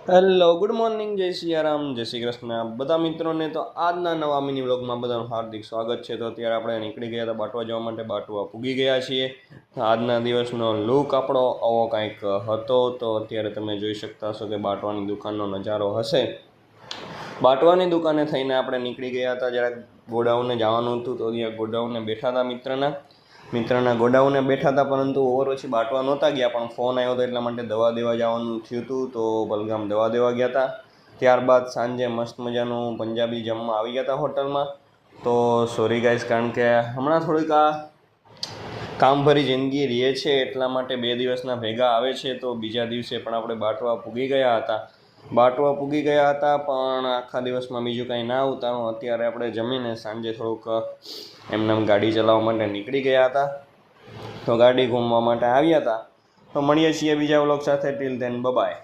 Hello good morning, જય સિયારામ, જય શ્રી કૃષ્ણ બધા મિત્રોને. તો આજના નવા મિની વ્લોગમાં બધાનું હાર્દિક સ્વાગત છે. તો અત્યારે આપણે નીકળી ગયા હતા બાટવા જવા માટે, બાટવા પૂગી ગયા છીએ. આજના દિવસનો લુક આપણો આવો કાંઈક હતો. તો અત્યારે તમે જોઈ શકતા હશો કે બાટવાની દુકાનનો નજારો હશે. બાટવાની દુકાને થઈને આપણે નીકળી ગયા હતા, જરાક ગોડાઉને જવાનું હતું. તો ત્યાં ગોડાઉને બેઠા હતા મિત્રના ગોડાઉને બેઠા હતા, પરંતુ ઓવર ઓછી બાટવા નહોતા ગયા. પણ ફોન આવ્યો હતો એટલા માટે દવા દેવા જવાનું થયું હતું. તો બલગામ દવા દેવા ગયા હતા. ત્યારબાદ સાંજે મસ્ત મજાનું પંજાબી જમવા આવી ગયા હતા હોટલમાં. તો સોરી ગાઈસ, કારણ કે હમણાં થોડીક આ કામભરી જિંદગી રહે છે એટલા માટે 2 દિવસના ભેગા આવે છે. તો બીજા દિવસે પણ આપણે બાટવા પૂગી ગયા હતા. પણ આખા દિવસમાં બીજું કાંઈ ના ઉતારું. અત્યારે આપણે જમીને સાંજે થોડુંક એમનામ ગાડી ચલાવવા માટે નીકળી ગયા હતા. તો ગાડી ઘૂમવા માટે આવ્યા હતા. તો મળીએ છીએ બીજા વ્લોગ સાથે. Till then by.